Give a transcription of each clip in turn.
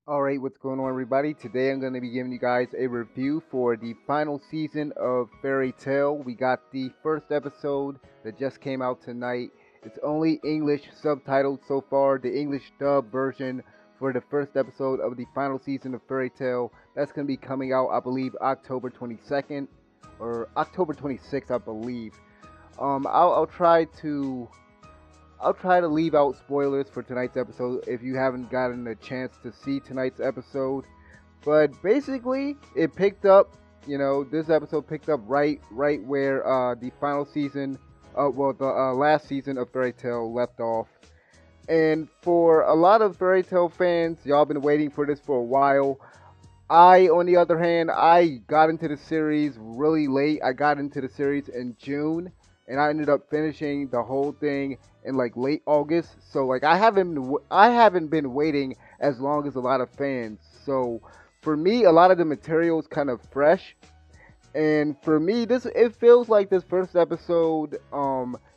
Alright, what's going on, everybody? Today I'm going to be giving you guys a review for the final season of Fairy Tail. We got the first episode that just came out tonight. It's only English subtitled so far, the English dub version for the first episode of the final season of Fairy Tail. That's going to be coming out, I believe, October 22nd or October 26th, I believe. I'll try to leave out spoilers for tonight's episode if you haven't gotten a chance to see tonight's episode. But basically, it picked up. This episode picked up right where the final season, the last season of Fairy Tail left off. And for a lot of Fairy Tail fans, y'all been waiting for this for a while. On the other hand, I got into the series really late. I got into the series in June, and I ended up finishing the whole thing in like late August. So like I haven't been waiting as long as a lot of fans. So for me, a lot of the material is kind of fresh. And for me, it feels like this first episode.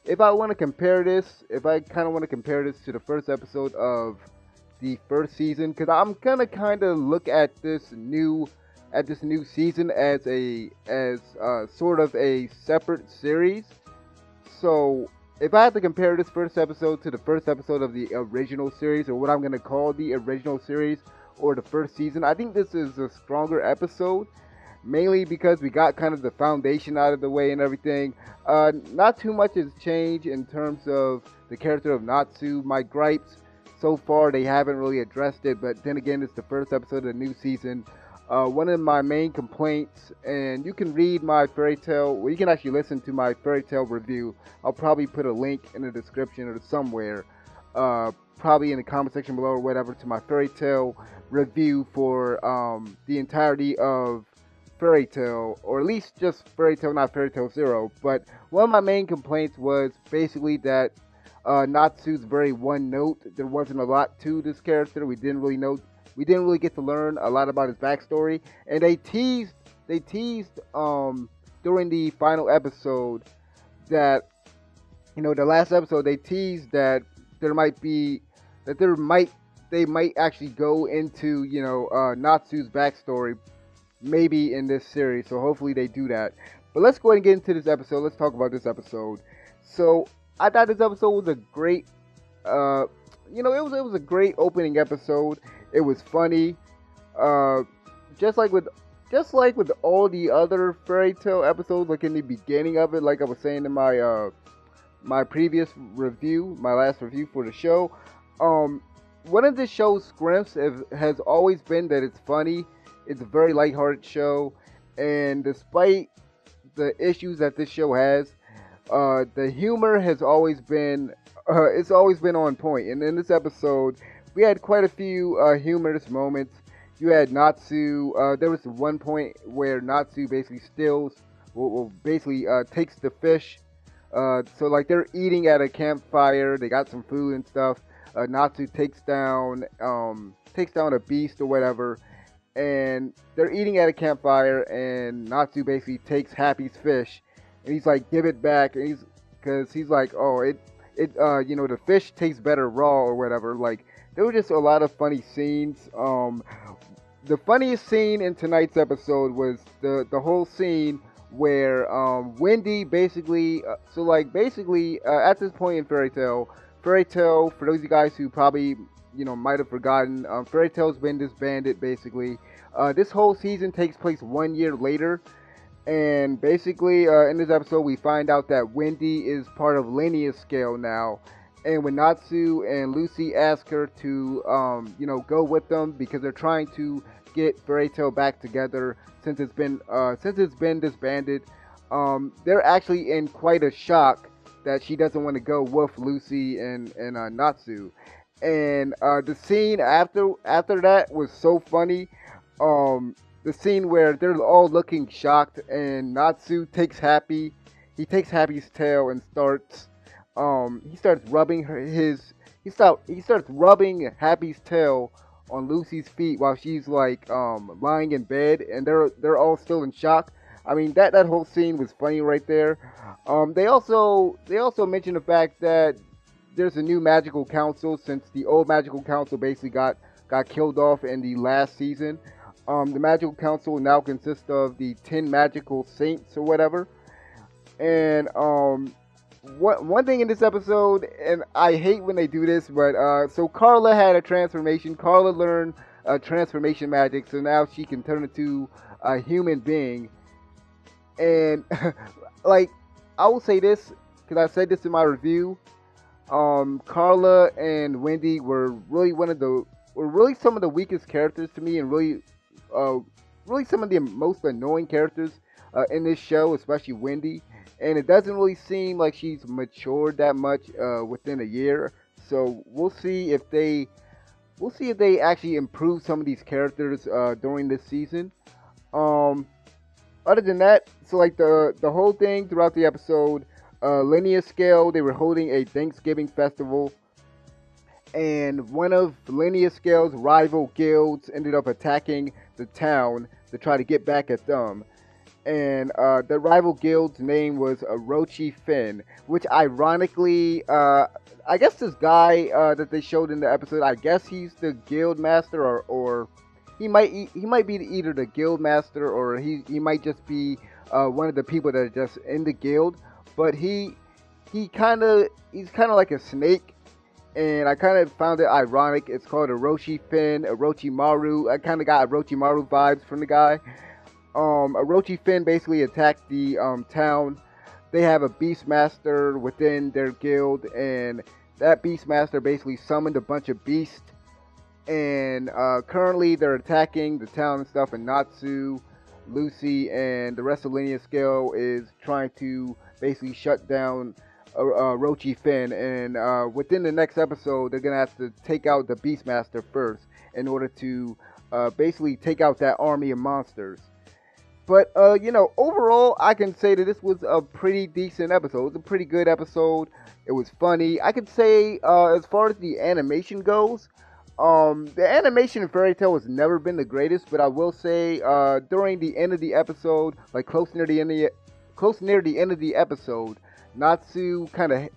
If I want to compare this, if I kind of want to compare this to the first episode of the first season, because I'm gonna kind of look at this new season as sort of a separate series. So if I had to compare this first episode to the first episode of the original series, or what I'm gonna call the original series, or the first season, I think this is a stronger episode. Mainly because we got kind of the foundation out of the way and everything. Not too much has changed in terms of the character of Natsu. My gripes so far, they haven't really addressed it, but then again, it's the first episode of the new season. One of my main complaints, and you can read my Fairy Tail, well, you can actually listen to my Fairy Tail review. I'll probably put a link in the description or somewhere, probably in the comment section below or whatever, to my Fairy Tail review for the entirety of Fairy Tail, or at least just Fairy Tail, not Fairy Tail Zero. But one of my main complaints was basically that Natsu's very one note. There wasn't a lot to this character. We didn't really get to learn a lot about his backstory, and they teased during the final episode that, the last episode, they teased that they might actually go into Natsu's backstory maybe in this series. So hopefully they do that. But let's go ahead and get into this episode. Let's talk about this episode. So I thought this episode was a great it was a great opening episode. It was funny. Just like with all the other Fairy Tail episodes, like in the beginning of it, like I was saying in my previous review, my last review for the show, one of the show's strengths has always been that it's funny. It's a very lighthearted show, and despite the issues that this show has, the humor has always been it's always been on point. And in this episode, we had quite a few humorous moments. You had Natsu. There was one point where Natsu basically steals, basically takes the fish. So like they're eating at a campfire. They got some food and stuff. Natsu takes down a beast or whatever. And they're eating at a campfire, and Natsu basically takes Happy's fish, and he's like, "Give it back," and he's like, "Oh, the fish tastes better raw or whatever." Like, there were just a lot of funny scenes. The funniest scene in tonight's episode was the whole scene where Wendy basically, at this point in Fairy Tail, for those of you guys who probably might have forgotten, Fairy Tail's been disbanded basically. This whole season takes place 1 year later, and basically in this episode we find out that Wendy is part of Linea's scale now. And when Natsu and Lucy ask her to go with them because they're trying to get Fairy Tail back together since it's been disbanded, they're actually in quite a shock that she doesn't want to go with Lucy and Natsu. And the scene after that was so funny. The scene where they're all looking shocked, and Natsu takes Happy's tail and starts rubbing Happy's tail on Lucy's feet while she's like lying in bed, and they're all still in shock. I mean, that whole scene was funny right there. They also mentioned the fact that there's a new magical council since the old magical council basically got got killed off in the last season. The Magical Council now consists of the 10 Magical Saints or whatever. And one thing in this episode, and I hate when they do this, but so Carla had a transformation. Carla learned transformation magic, so now she can turn into a human being. And like, I will say this because I said this in my review. Carla and Wendy were really some of the weakest characters to me, and really some of the most annoying characters in this show, especially Wendy. And it doesn't really seem like she's matured that much within a year. So we'll see if they actually improve some of these characters during this season. Other than that, so like the whole thing throughout the episode, Linear Scale, they were holding a Thanksgiving festival, and one of Linear Scale's rival guilds ended up attacking the town to try to get back at them. And the rival guild's name was Orochi Finn, which ironically, I guess this guy that they showed in the episode, I guess he's the guild master, or he might be either the guild master, or he might just be one of the people that are just in the guild. But he's kind of like a snake, and I kind of found it ironic. It's called Orochi Finn, Orochimaru. I kind of got Orochimaru vibes from the guy. Orochi Finn basically attacked the town. They have a Beastmaster within their guild, and that Beastmaster basically summoned a bunch of beasts. And currently they're attacking the town and stuff, and Natsu, Lucy, and the rest of Linear Scale is trying to basically shut down Orochi Finn. And within the next episode, they're going to have to take out the Beastmaster first in order to basically take out that army of monsters. But, overall, I can say that this was a pretty decent episode. It was a pretty good episode. It was funny. I could say, as far as the animation goes, the animation in Fairy Tail has never been the greatest, but I will say, during the end of the episode, like close near the end of the episode, Natsu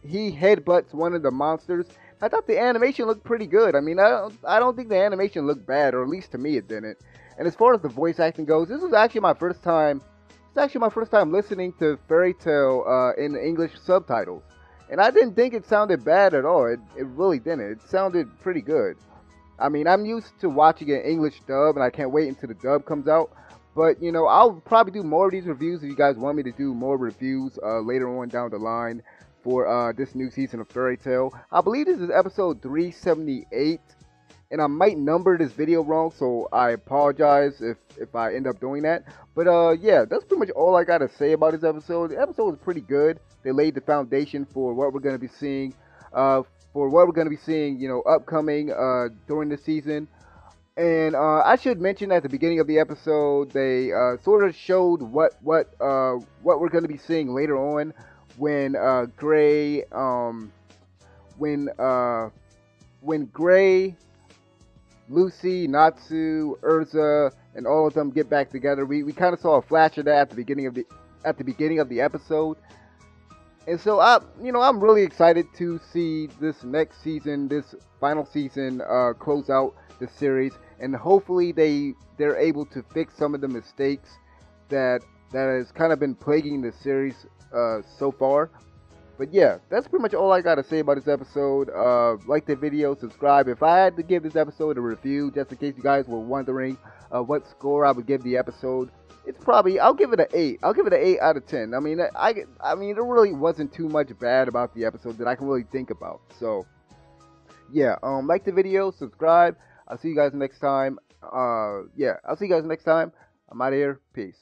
he headbutts one of the monsters. I thought the animation looked pretty good. I mean, I don't think the animation looked bad, or at least to me it didn't. And as far as the voice acting goes, this was actually my first time. It's actually my first time listening to Fairy Tail in the English subtitles, and I didn't think it sounded bad at all. It really didn't. It sounded pretty good. I mean, I'm used to watching an English dub, and I can't wait until the dub comes out. But I'll probably do more of these reviews if you guys want me to do more reviews later on down the line for this new season of Fairy Tail. I believe this is episode 378. And I might number this video wrong, so I apologize if I end up doing that. But yeah, that's pretty much all I gotta say about this episode. The episode was pretty good. They laid the foundation for what we're gonna be seeing, upcoming during the season. And I should mention at the beginning of the episode, they sort of showed what we're gonna be seeing later on when Gray, Lucy, Natsu, Urza, and all of them get back together. We kind of saw a flash of that at the beginning of the episode. And so I'm really excited to see this next season, this final season, close out the series, and hopefully they're able to fix some of the mistakes that has kind of been plaguing the series so far. But yeah, that's pretty much all I gotta say about this episode. Like the video, subscribe. If I had to give this episode a review, just in case you guys were wondering what score I would give the episode, I'll give it an 8. I'll give it an 8 out of 10. I mean, there really wasn't too much bad about the episode that I can really think about. So yeah, like the video, subscribe. I'll see you guys next time. I'll see you guys next time. I'm out of here. Peace.